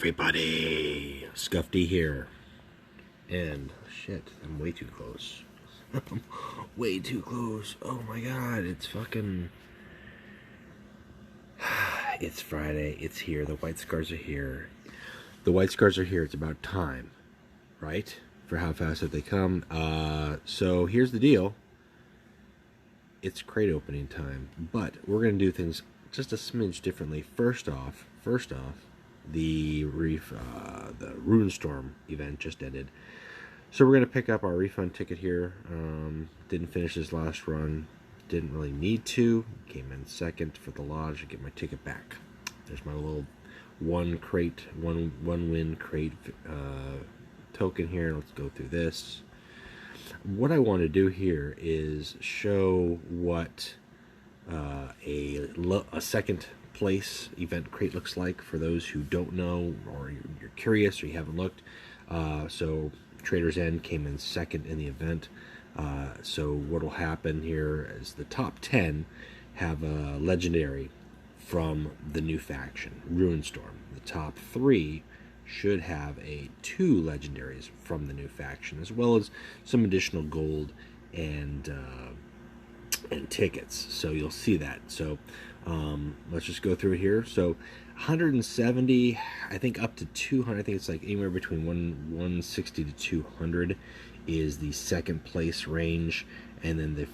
everybody? Scuffy here. And, shit, I'm way too close. Way too close. Oh my god, it's fucking... It's Friday, it's here, the White Scars are here. The White Scars are here, it's about time. Right? For how fast have they come. So here's the deal. It's crate opening time, but we're going to do things just a smidge differently. First off, the Runestorm event just ended. So we're going to pick up our refund ticket here. Didn't finish this last run. Didn't really need to. Came in second for the lodge to get my ticket back. There's my little one win crate token here. Let's go through this. What I want to do here is show what a second place event crate looks like for those who don't know, or you're curious or you haven't looked. So Trader's End came in second in the event. So what will happen here is the top 10 have a legendary from the new faction, Runestorm. The top 3 should have two legendaries from the new faction, as well as some additional gold and tickets. So you'll see that. So let's just go through here. So 170, I think up to 200. I think it's like anywhere between 160 to 200 is the second place range, and then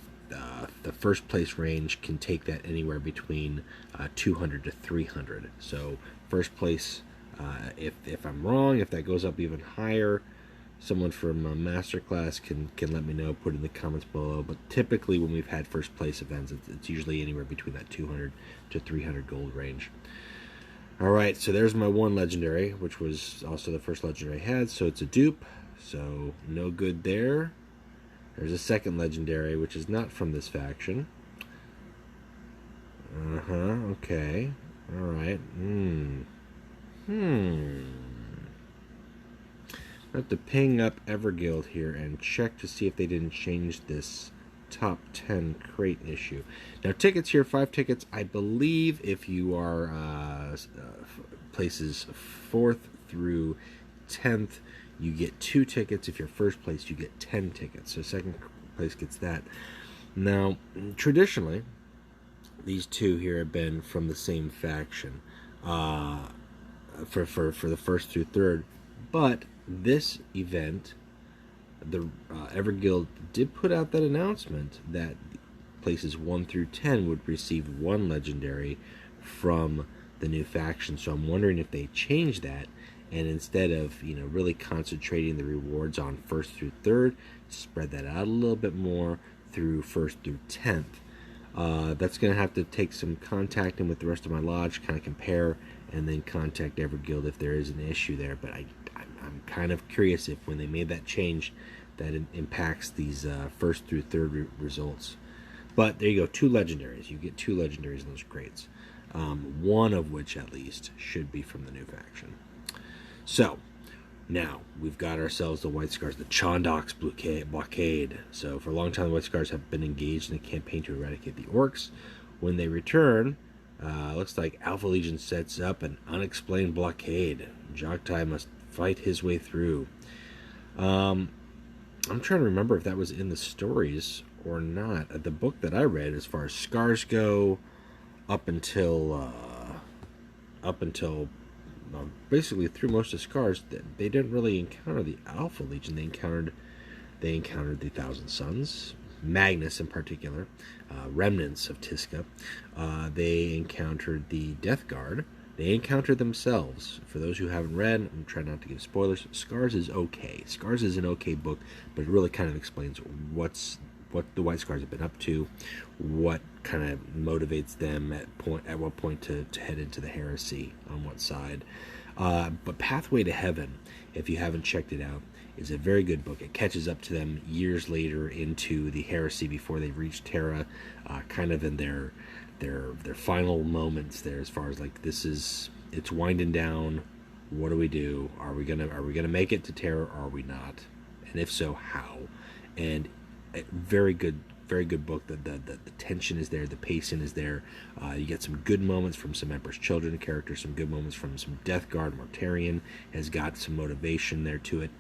the first place range can take that anywhere between 200 to 300. So first place. If I'm wrong, if that goes up even higher, someone from Masterclass can let me know, put in the comments below. But typically when we've had first place events, it's usually anywhere between that 200 to 300 gold range. Alright, so there's my one legendary, which was also the first legendary I had, so it's a dupe, so no good there. There's a second legendary, which is not from this faction. Okay. Alright, I have to ping up Everguild here and check to see if they didn't change this top 10 crate issue. Now tickets here, 5 tickets. I believe if you are places 4th through 10th, you get 2 tickets. If you're first place, you get 10 tickets. So second place gets that. Now, traditionally, these two here have been from the same faction. For the first through third, but this event, the Everguild did put out that announcement that places 1 through 10 would receive 1 legendary from the new faction. So I'm wondering if they changed that, and instead of really concentrating the rewards on first through third, spread that out a little bit more through first through 10th. That's going to have to take some contacting with the rest of my lodge, kind of compare, and then contact Everguild if there is an issue there. But I'm kind of curious if when they made that change, that it impacts these first through third results. But there you go, 2 legendaries. You get 2 legendaries in those crates. One of which, at least, should be from the new faction. So, now, we've got ourselves the White Scars, the Chondox blockade. So, for a long time, the White Scars have been engaged in a campaign to eradicate the orcs. When they return, looks like Alpha Legion sets up an unexplained blockade. Joktai must fight his way through. I'm trying to remember if that was in the stories or not. The book that I read, as far as scars go, up until basically through most of Scars, they didn't really encounter the Alpha Legion. They encountered the Thousand Sons, Magnus in particular, remnants of Tisca. They encountered the Death Guard. They encountered themselves. For those who haven't read, I'm trying not to give spoilers. Scars is okay. Scars is an okay book, but it really kind of explains what the White Scars have been up to, what kind of motivates them at what point to head into the Heresy, on what side. But Pathway to Heaven, if you haven't checked it out, is a very good book. It catches up to them years later into the Heresy before they reach Terra, kind of in their final moments there, as far as like it's winding down. What do we do? Are we gonna make it to Terra, or are we not? And if so, how? And a very good very good book. The tension is there, the pacing is there. You get some good moments from some Emperor's Children characters, some good moments from some Death Guard. Mortarion has got some motivation there to it.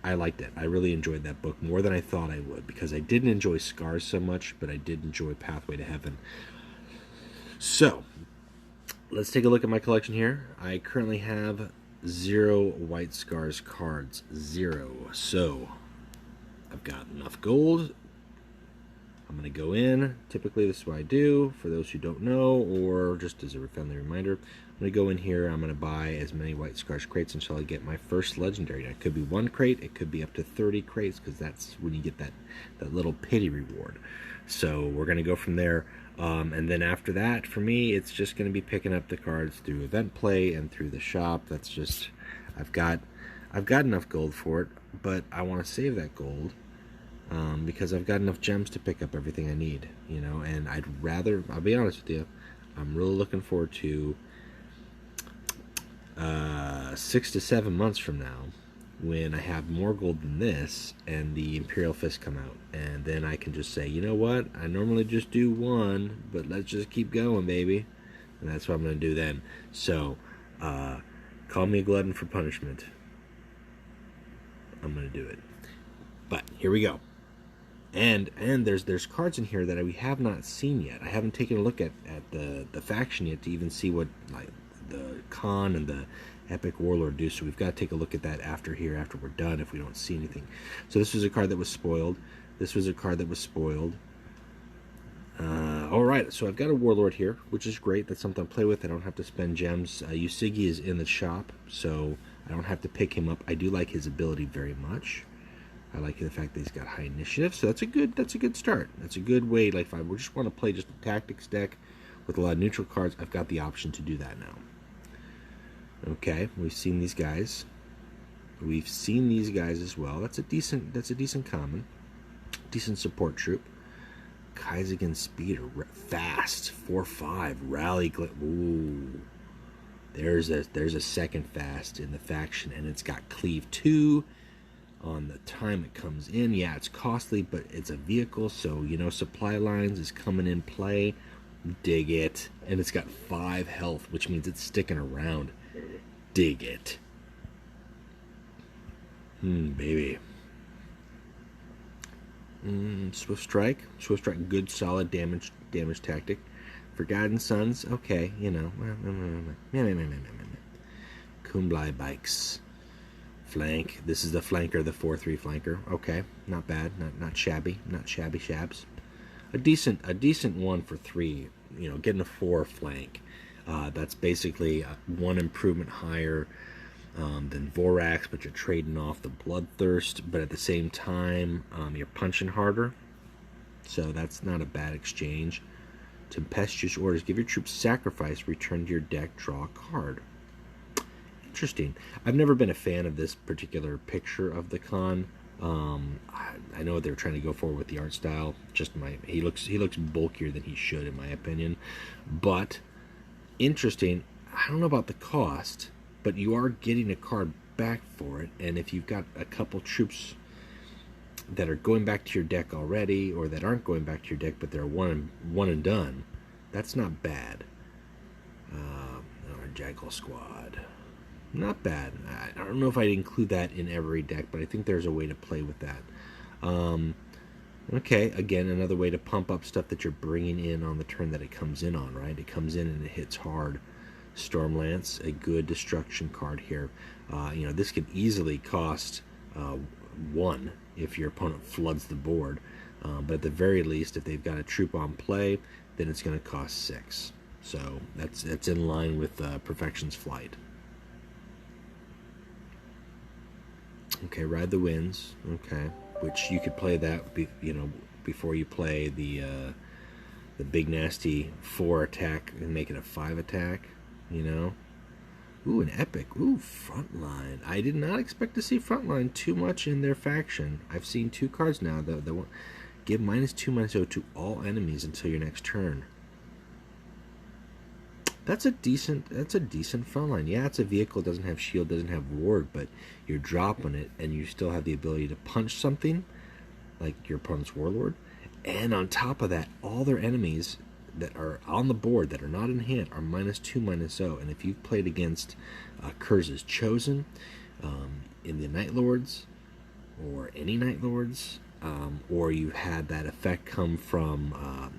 I liked it. I really enjoyed that book more than I thought I would, because I didn't enjoy Scars so much, but I did enjoy Pathway to Heaven. So, let's take a look at my collection here. I currently have 0 White Scars cards. 0. So, I've got enough gold. I'm going to go in. Typically, this is what I do, for those who don't know, or just as a friendly reminder. I'm going to go in here. I'm going to buy as many White Scars crates until I get my first legendary. Now, it could be 1 crate. It could be up to 30 crates, because that's when you get that little pity reward. So, we're going to go from there. And then after that, for me, it's just going to be picking up the cards through event play and through the shop. That's just, I've got enough gold for it, but I want to save that gold because I've got enough gems to pick up everything I need, you know. And I'd rather, I'll be honest with you, I'm really looking forward to 6 to 7 months from now, when I have more gold than this and the Imperial Fist come out, and then I can just say, you know what, I normally just do 1, but let's just keep going, baby. And that's what I'm going to do then. So call me a glutton for punishment. I'm going to do it. But here we go. And there's cards in here that we have not seen yet. I haven't taken a look at the faction yet to even see what, like, the Khan and the Epic Warlord do, so we've got to take a look at that after we're done, if we don't see anything. So this was a card that was spoiled. This was a card that was spoiled. Alright, so I've got a Warlord here, which is great. That's something to play with. I don't have to spend gems. Usigi is in the shop, so I don't have to pick him up. I do like his ability very much. I like the fact that he's got high initiative, so that's a good start. That's a good way. Like, if I just want to play just a tactics deck with a lot of neutral cards, I've got the option to do that now. Okay, we've seen these guys. We've seen these guys as well. That's a decent common. Decent support troop. Kaisergen Speeder. Fast. 4/5. Rally. Ooh. There's a second fast in the faction, and it's got cleave 2 on the time it comes in. Yeah, it's costly, but it's a vehicle, so, you know, supply lines is coming in play. Dig it. And it's got 5 health, which means it's sticking around. Dig it. Baby. Swift Strike. Swift Strike, good solid damage tactic. Forgotten Sons, okay, you know. Kumblai Bikes. Flank. This is the flanker, the 4/3 flanker. Okay, not bad, not shabby, not shabby shabs. A decent one for 3. You know, getting a 4 flank. That's basically 1 improvement higher than Vorax, but you're trading off the Bloodthirst, but at the same time, you're punching harder. So that's not a bad exchange. Tempestuous Orders. Give your troops sacrifice, return to your deck, draw a card. Interesting. I've never been a fan of this particular picture of the Khan. I know they're trying to go forward with the art style. Just he looks bulkier than he should, in my opinion. But interesting. I don't know about the cost, but you are getting a card back for it. And if you've got a couple troops that are going back to your deck already, or that aren't going back to your deck, but they're one and done, that's not bad. Our Jackal Squad. Not bad. I don't know if I'd include that in every deck, but I think there's a way to play with that. Okay, again, another way to pump up stuff that you're bringing in on the turn that it comes in on, right? It comes in and it hits hard. Stormlance, a good destruction card here. You know, this could easily cost 1 if your opponent floods the board. But at the very least, if they've got a troop on play, then it's going to cost 6. So that's in line with Perfection's Flight. Okay, Ride the Winds. Okay, which you could play that, you know, before you play the big nasty 4 attack and make it a 5 attack. You know. Ooh, an epic. Ooh, Frontline. I did not expect to see Frontline too much in their faction. I've seen 2 cards now that give -2/-0 to all enemies until your next turn. That's a decent Frontline. Yeah, it's a vehicle, doesn't have shield, doesn't have ward, but you're dropping it and you still have the ability to punch something like your opponent's Warlord, And on top of that, all their enemies that are on the board that are not in hand are -2, -0. And if you've played against Kurza's Chosen, in the Night Lords, or any Night Lords, or you've had that effect come from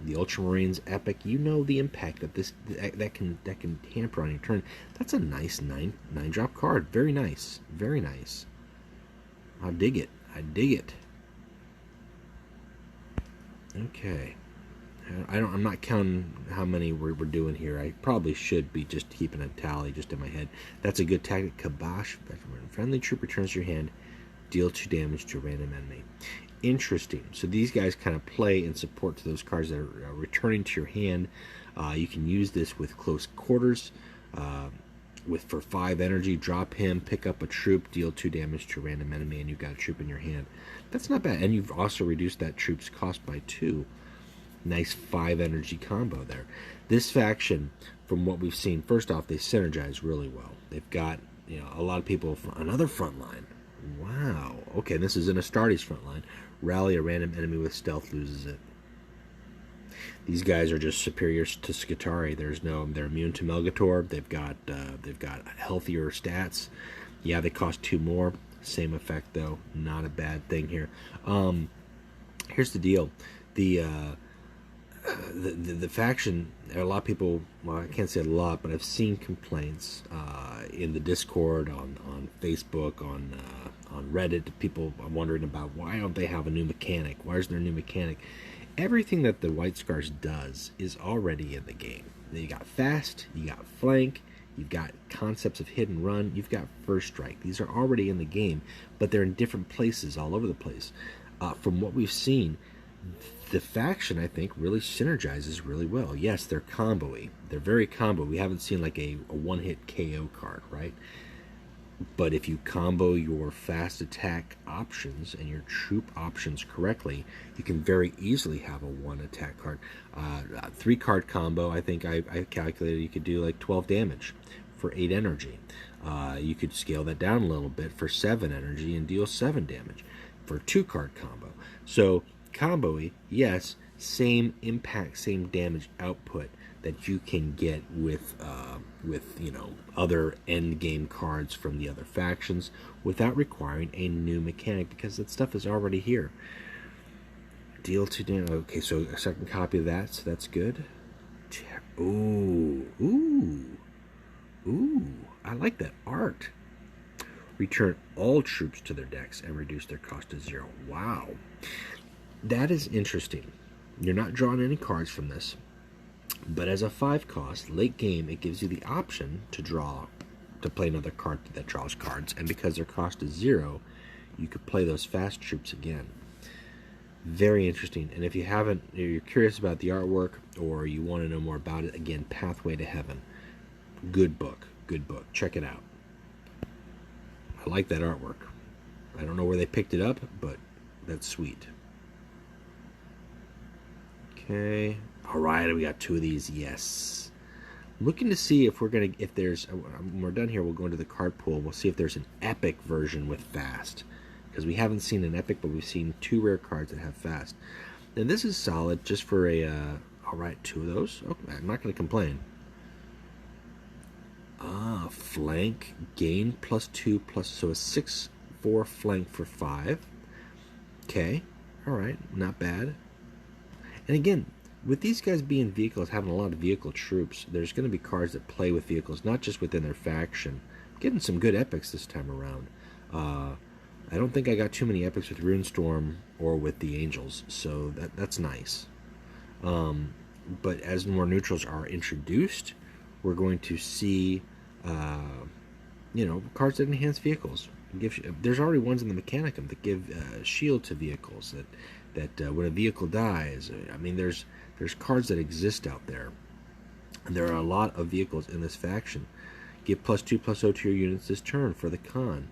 the Ultramarines epic, you know the impact that that can hamper on your turn. That's a nice 9-drop card. Very nice, very nice. I dig it. I dig it. Okay. I'm not counting how many we're doing here. I probably should be just keeping a tally just in my head. That's a good tactic. Kibosh. When a friendly troop returns to your hand, deal 2 damage to a random enemy. Interesting. So these guys kind of play in support to those cards that are returning to your hand. You can use this with close quarters. For 5 energy, drop him, pick up a troop, deal 2 damage to a random enemy, and you've got a troop in your hand. That's not bad. And you've also reduced that troop's cost by 2. Nice 5 energy combo there. This faction, from what we've seen, first off, they synergize really well. They've got a lot of people from another front line. Wow. Okay, this is in Astartes front line. Rally a random enemy with stealth, loses it. These guys are just superior to Skitarii. They're immune to Melgator. They've got healthier stats. Yeah, they cost 2 more. Same effect though. Not a bad thing here. Here's the deal. The faction, a lot of people, well, I can't say a lot, but I've seen complaints in the Discord, on Facebook, on Reddit. People are wondering about why don't they have a new mechanic? Why is there a new mechanic? Everything that the White Scars does is already in the game. You got fast, you got flank, you've got concepts of hit and run, you've got first strike. These are already in the game, but they're in different places all over the place. From what we've seen, the faction, I think, really synergizes really well. Yes, they're combo-y. They're very combo. We haven't seen like a one-hit KO card, right? But if you combo your fast attack options and your troop options correctly, you can very easily have a 1-attack card. 3-card combo, I think I calculated you could do like 12 damage for 8 energy. You could scale that down a little bit for 7 energy and deal 7 damage for a 2-card combo. So combo-y, yes, same impact, same damage output that you can get with other end game cards from the other factions without requiring a new mechanic, because that stuff is already here. Deal 2 damage. Okay, so a second copy of that, so that's good. Ooh, I like that art. Return all troops to their decks and reduce their cost to 0. Wow. That is interesting. You're not drawing any cards from this, but as a 5 cost, late game, it gives you the option to play another card that draws cards, and because their cost is 0, you could play those fast troops again. Very interesting. And if you're curious about the artwork, or you want to know more about it, again, Pathway to Heaven. Good book. Check it out. I like that artwork. I don't know where they picked it up, but that's sweet. Okay. All right, we got 2 of these. Yes. Looking to see if when we're done here, we'll go into the card pool. We'll see if there's an epic version with fast, because we haven't seen an epic, but we've seen 2 rare cards that have fast. And this is solid just for all right, 2 of those. Okay, I'm not going to complain. Flank, gain +2+, so a 6/4 flank for 5. Okay, all right, not bad. And again, with these guys being vehicles, having a lot of vehicle troops, there's going to be cards that play with vehicles, not just within their faction. Getting some good epics this time around. I don't think I got too many epics with Runestorm or with the Angels, so that's nice. But as more neutrals are introduced, we're going to see cards that enhance vehicles. There's already ones in the Mechanicum that give shield to vehicles, that when a vehicle dies, I mean, there's cards that exist out there, and there are a lot of vehicles in this faction. Give +2/+0 to your units this turn for the con.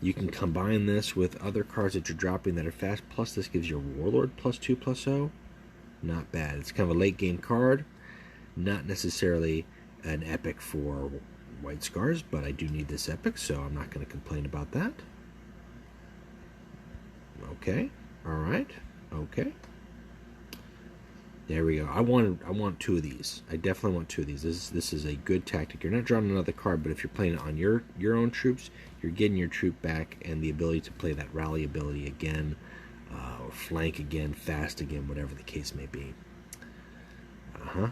You can combine this with other cards that you're dropping that are fast, plus this gives your Warlord +2/+0. Not bad. It's kind of a late game card, not necessarily an epic for White Scars, but I do need this epic, so I'm not going to complain about that. Okay, all right, okay. There we go. I want two of these. I definitely want two of these. This is a good tactic. You're not drawing another card, but if you're playing it on your own troops, you're getting your troop back and the ability to play that rally ability again, or flank again, fast again, whatever the case may be. I've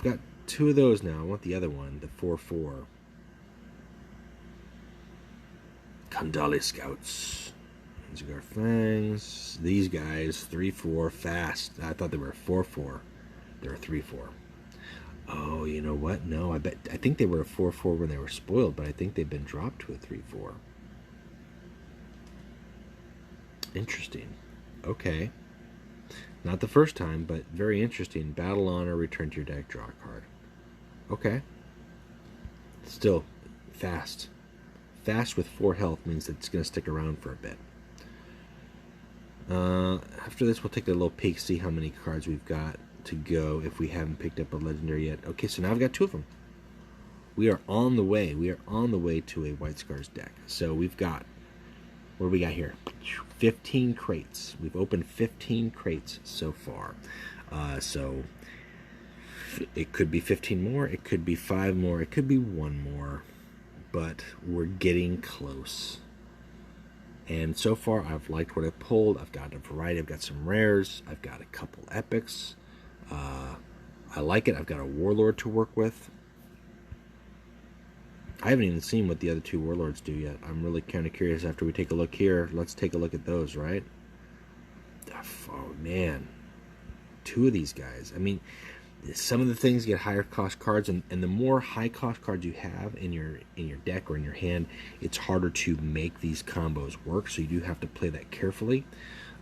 got two of those now. I want the other one, the 4/4. Kandali Scouts. These are our Fangs. These guys, 3/4, fast. I thought they were 4/4. They were 3/4. Oh, you know what? No, I think they were a 4/4 when they were spoiled, but I think they've been dropped to a 3/4. Interesting. Okay. Not the first time, but very interesting. Battle Honor, return to your deck, draw a card. Okay. Still, fast. Fast with 4 health means that it's going to stick around for a bit. After this, we'll take a little peek, see how many cards we've got to go if we haven't picked up a legendary yet. Okay, so now I've got 2 of them. We are on the way. We are on the way to a White Scars deck. So we've got, what do we got here? 15 crates. We've opened 15 crates so far. So it could be 15 more. It could be 5 more. It could be 1 more. But we're getting close. And so far, I've liked what I pulled. I've got a variety. I've got some rares. I've got a couple epics. I like it. I've got a warlord to work with. I haven't even seen what the other 2 warlords do yet. I'm really kind of curious after we take a look here. Let's take a look at those, right? Oh, man. 2 of these guys. I mean, some of the things get higher cost cards, and the more high cost cards you have in your deck or in your hand, it's harder to make these combos work. So you do have to play that carefully.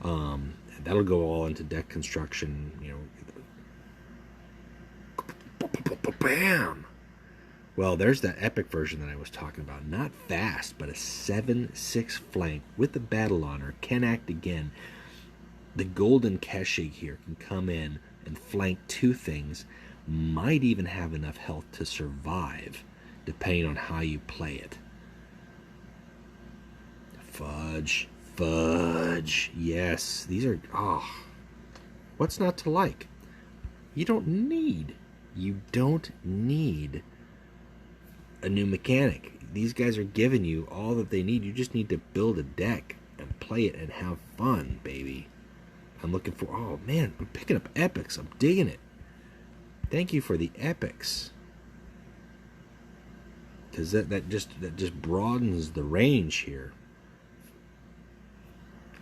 That'll go all into deck construction. You know, bam. Well, there's that epic version that I was talking about. Not fast, but a 7/6 flank with the Battle Honor, can act again. The golden Keshig here can come in and flank 2 things, might even have enough health to survive, depending on how you play it. Fudge. Yes, these are, what's not to like? You don't need a new mechanic. These guys are giving you all that they need. You just need to build a deck and play it and have fun, baby. I'm looking for, oh man, I'm picking up epics. I'm digging it. Thank you for the epics. Because that just broadens the range here.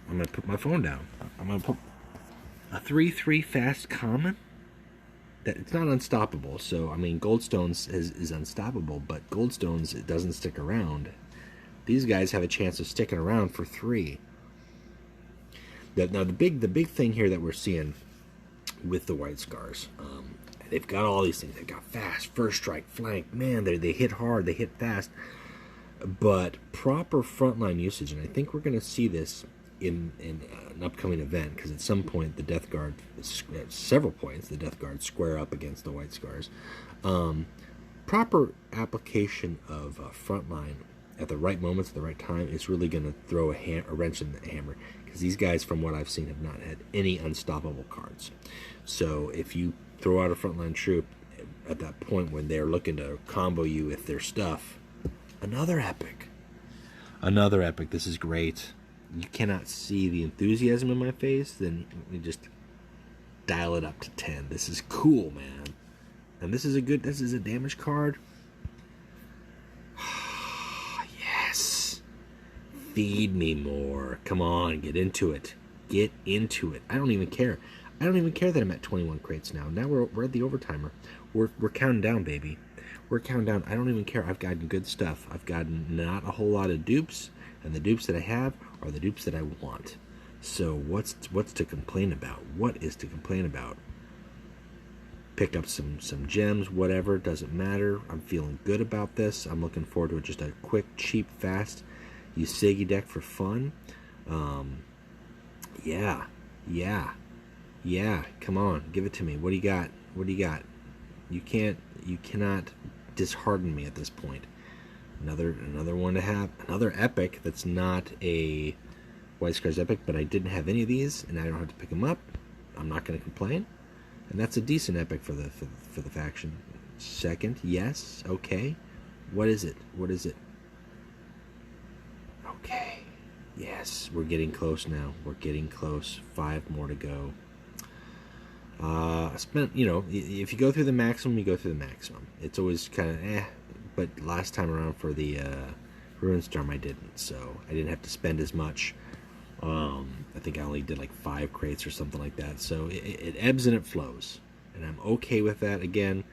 I'm going to put my phone down. I'm going to put a 3/3 fast common. That it's not unstoppable. So, I mean, Goldstones is unstoppable, but Goldstones, it doesn't stick around. These guys have a chance of sticking around for 3. Now the big thing here that we're seeing with the White Scars, they've got all these things. They've got fast, first strike, flank. Man, they hit hard, they hit fast. But proper frontline usage, and I think we're going to see this in an upcoming event, because at some point the Death Guard, at several points, the Death Guard square up against the White Scars. Proper application of frontline at the right moments, at the right time, is really going to throw a wrench in the hammer. Because these guys, from what I've seen, have not had any unstoppable cards. So if you throw out a frontline troop at that point when they're looking to combo you with their stuff, another epic. This is great. You cannot see the enthusiasm in my face, then we just dial it up to 10. This is cool, man. And this is a damage card. Feed me more. Come on, get into it. Get into it. I don't even care. I don't even care that I'm at 21 crates now. Now we're at the overtimer. We're counting down, baby. We're counting down. I don't even care. I've gotten good stuff. I've gotten not a whole lot of dupes, and the dupes that I have are the dupes that I want. So what's to complain about? What is to complain about? Pick up some gems, whatever. Doesn't matter. I'm feeling good about this. I'm looking forward to just a quick, cheap, fast Usagi deck for fun. Yeah. Come on, give it to me. What do you got? You cannot dishearten me at this point. Another one to have. Another epic that's not a White Scars epic, but I didn't have any of these, and I don't have to pick them up. I'm not going to complain. And that's a decent epic for the faction. Second, yes, okay. What is it? What is it? Okay. Yes, we're getting close now. We're getting close. 5 more to go. I spent, if you go through the maximum, you go through the maximum. It's always kind of but last time around for the Ruinstorm I didn't, so I didn't have to spend as much. I think I only did like 5 crates or something like that, so it ebbs and it flows, and I'm okay with that. Again,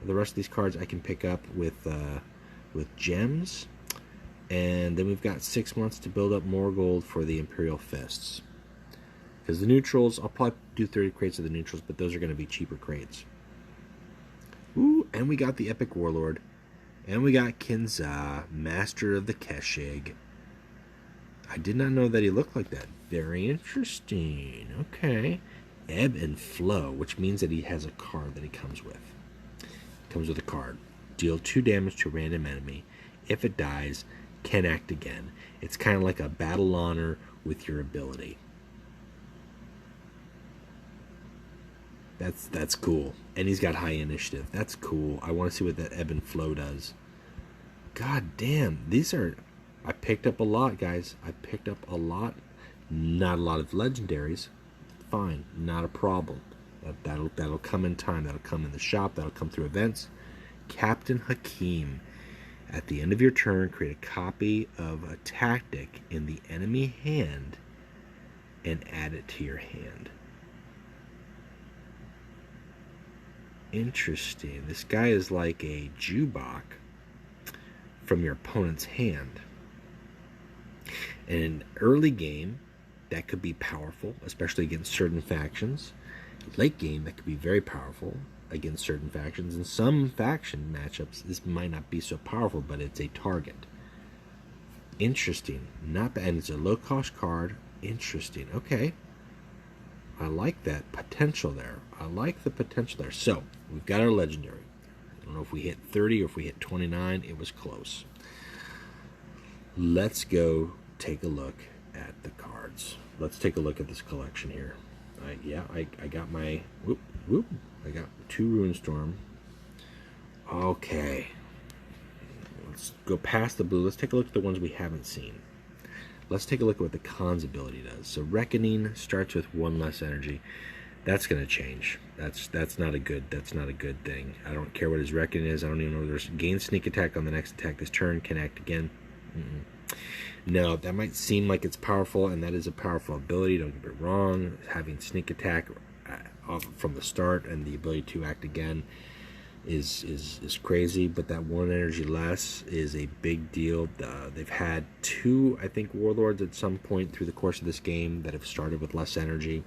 the rest of these cards I can pick up with gems, and then we've got 6 months to build up more gold for the Imperial Fists. Because the neutrals, I'll probably do 30 crates of the neutrals, but those are going to be cheaper crates. Ooh, and we got the Epic Warlord. And we got Kinza, Master of the Keshig. I did not know that he looked like that. Very interesting. Okay. Ebb and Flow, which means that he has a card that he comes with. Comes with a card. Deal 2 damage to a random enemy. If it dies, can act again. It's kind of like a battle honor with your ability. That's cool. And he's got high initiative. That's cool. I want to see what that Ebb and Flow does. God damn. These are... I picked up a lot, guys. I picked up a lot. Not a lot of legendaries. Fine. Not a problem. That'll come in time. That'll come in the shop. That'll come through events. Captain Hakim. At the end of your turn, create a copy of a tactic in the enemy hand and add it to your hand. Interesting. This guy is like a Jubok from your opponent's hand. And in early game, that could be powerful, especially against certain factions. Late game, that could be very powerful against certain factions. In some faction matchups, this might not be so powerful, but it's a target. Interesting. Not bad. And it's a low-cost card. Interesting. Okay. I like that potential there. I like the potential there. So, we've got our legendary. I don't know if we hit 30 or if we hit 29. It was close. Let's go take a look at the cards. Let's take a look at this collection here. I got my... I got 2 Ruinstorm. Okay. Let's go past the blue. Let's take a look at the ones we haven't seen. Let's take a look at what the Khan's ability does. So Reckoning starts with 1 less energy. That's going to change. That's not a good thing. I don't care what his Reckoning is. I don't even know if there's gain sneak attack on the next attack this turn. Can act again. No, that might seem like it's powerful, and that is a powerful ability. Don't get me wrong. Having sneak attack from the start and the ability to act again is crazy, but that 1 energy less is a big deal. They've had 2, I think, warlords at some point through the course of this game that have started with less energy.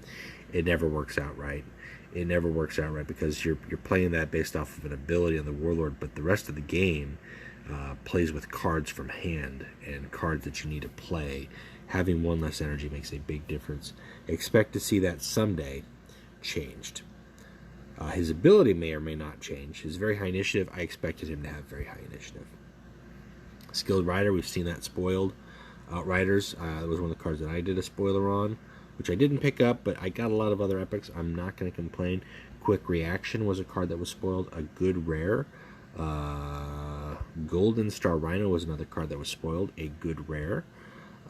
It never works out right. It never works out right because you're playing that based off of an ability on the warlord, but the rest of the game plays with cards from hand and cards that you need to play. Having 1 less energy makes a big difference. Expect to see that someday changed. His ability may or may not change. His very high initiative, I expected him to have very high initiative. Skilled Rider, we've seen that spoiled. Outriders, that was one of the cards that I did a spoiler on, which I didn't pick up, but I got a lot of other epics. I'm not going to complain. Quick Reaction was a card that was spoiled. A good rare. Golden Star Rhino was another card that was spoiled. A good rare.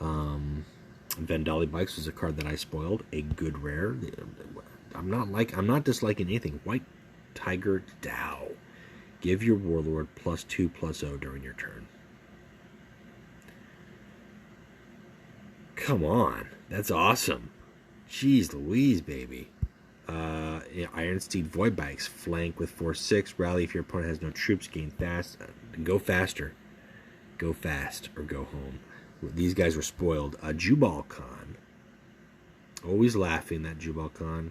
Vendali Bikes was a card that I spoiled. A good rare. I'm not disliking anything. White Tiger Dow. Give your warlord +2/+0 during your turn. Come on. That's awesome. Jeez Louise, baby. Iron Steed Void Bikes. Flank with 4/6. Rally if your opponent has no troops. Gain fast. Go faster. Go fast or go home. These guys were spoiled. Jubal Khan. Always laughing, that Jubal Khan.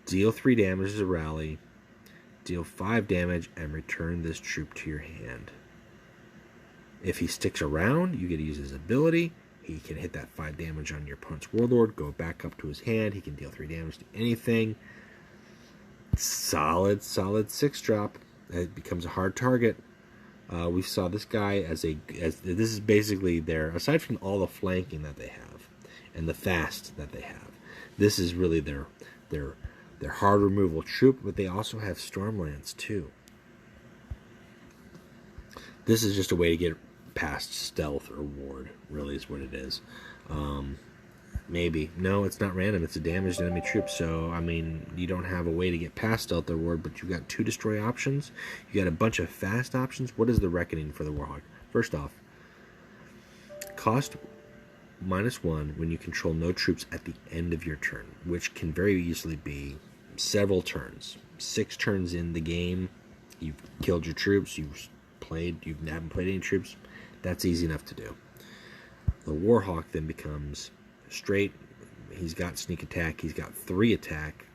Deal 3 damage as a rally. Deal 5 damage and return this troop to your hand. If he sticks around, you get to use his ability. He can hit that 5 damage on your opponent's warlord, go back up to his hand. He can deal 3 damage to anything. Solid 6-drop. It becomes a hard target. We saw this guy as this is basically their, aside from all the flanking that they have and the fast that they have, this is really their They're hard removal troop, but they also have Stormlance too. This is just a way to get past stealth or ward, really is what it is. Maybe. No, it's not random. It's a damaged enemy troop. So, I mean, you don't have a way to get past stealth or ward, but you've got 2 destroy options. You got a bunch of fast options. What is the reckoning for the Warhawk? First off, cost -1 when you control no troops at the end of your turn, which can very easily be several turns. 6 turns in the game, you've killed your troops, you haven't played any troops. That's easy enough to do. The Warhawk then becomes straight. He's got sneak attack. He's got 3 attack.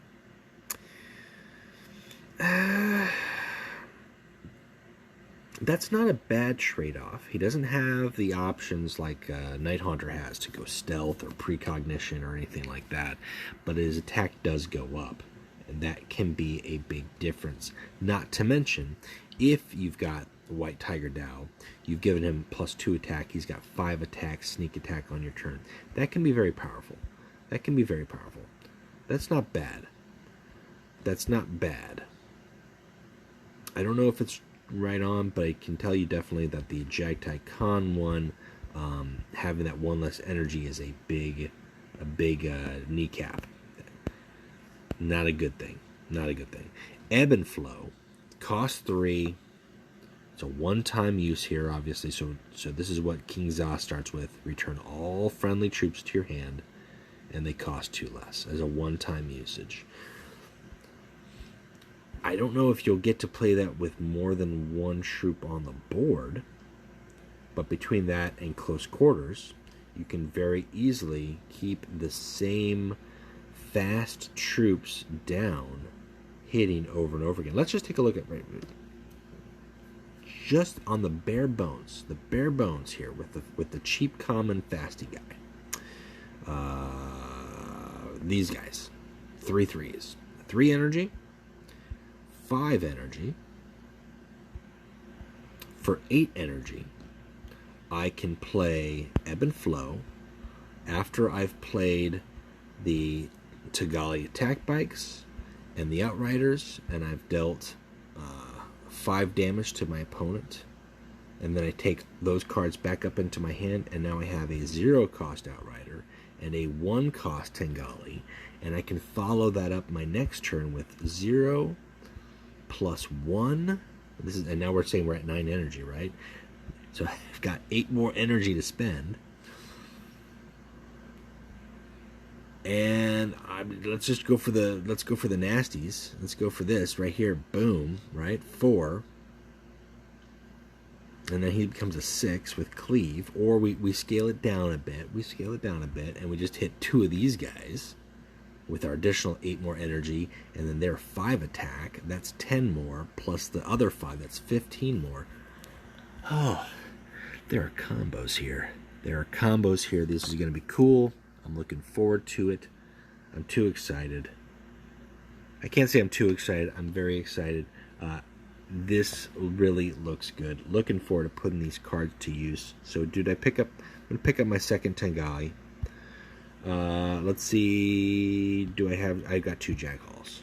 That's not a bad trade-off. He doesn't have the options like Night Haunter has to go stealth or precognition or anything like that, but his attack does go up, and that can be a big difference. Not to mention, if you've got White Tiger Dow, you've given him +2 attack, he's got 5 attack, sneak attack on your turn. That can be very powerful. That can be very powerful. That's not bad. That's not bad. I don't know if it's right on, but I can tell you definitely that the Jagtai Khan one, having that 1 less energy is a big kneecap. Not a good thing. Not a good thing. Ebb and Flow, cost 3. It's a one-time use here, obviously. So this is what King Za starts with. Return all friendly troops to your hand, and they cost 2 less as a one-time usage. I don't know if you'll get to play that with more than 1 troop on the board, but between that and close quarters, you can very easily keep the same fast troops down, hitting over and over again. Let's just take a look at just on the bare bones here with the cheap common fasty guy. These guys, 3 3s, 3 energy, 5 energy. For 8 energy, I can play Ebb and Flow after I've played the Tagali attack bikes and the Outriders, and I've dealt 5 damage to my opponent, and then I take those cards back up into my hand, and now I have a 0 cost Outrider and a 1 cost Tengali, and I can follow that up my next turn with 0 plus 1. This is, and now we're saying we're at 9 energy, right? So I've got 8 more energy to spend. And let's go for the nasties. Let's go for this right here. Boom, right? 4. And then he becomes a 6 with cleave, or we scale it down a bit. And we just hit 2 of these guys with our additional 8 more energy, and then their 5 attack. That's 10 more plus the other 5. That's 15 more. Oh, there are combos here. This is going to be cool. I'm looking forward to it. I'm too excited. I can't say I'm too excited. I'm very excited. This really looks good. Looking forward to putting these cards to use. So, dude, I'm going to pick up my second Tengai. Let's see. I've got 2 Jaghalls.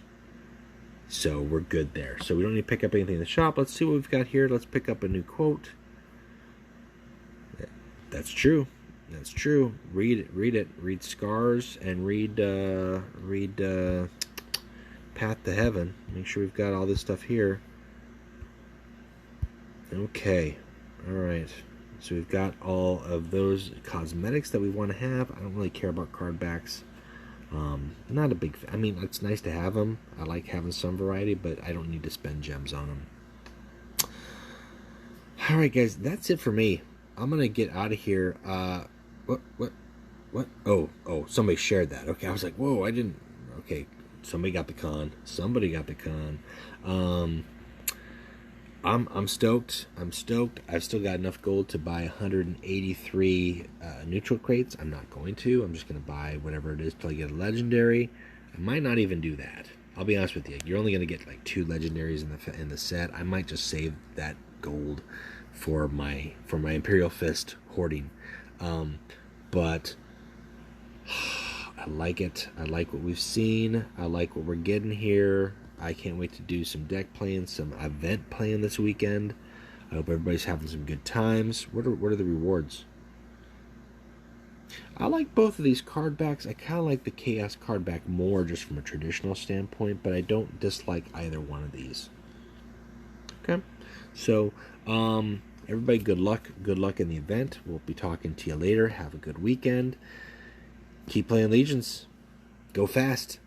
So, we're good there. So, we don't need to pick up anything in the shop. Let's see what we've got here. Let's pick up a new quote. That's true. Read it. Read Scars and read Path to Heaven. Make sure we've got all this stuff here. Okay. All right. So we've got all of those cosmetics that we want to have. I don't really care about card backs. Not a big fan. I mean, it's nice to have them. I like having some variety, but I don't need to spend gems on them. All right, guys. That's it for me. I'm going to get out of here. What? Oh, somebody shared that. Okay, I was like, whoa, I didn't. Okay, somebody got the con. I'm stoked. I've still got enough gold to buy 183 neutral crates. I'm not going to. I'm just going to buy whatever it is till I get a legendary. I might not even do that. I'll be honest with you. You're only going to get like 2 legendaries in the set. I might just save that gold for my Imperial Fist hoarding. But I like it. I like what we've seen. I like what we're getting here. I can't wait to do some deck playing, some event playing this weekend. I hope everybody's having some good times. What are the rewards? I like both of these card backs. I kind of like the Chaos card back more just from a traditional standpoint, but I don't dislike either one of these. Okay, so everybody, good luck. Good luck in the event. We'll be talking to you later. Have a good weekend. Keep playing Legions. Go fast.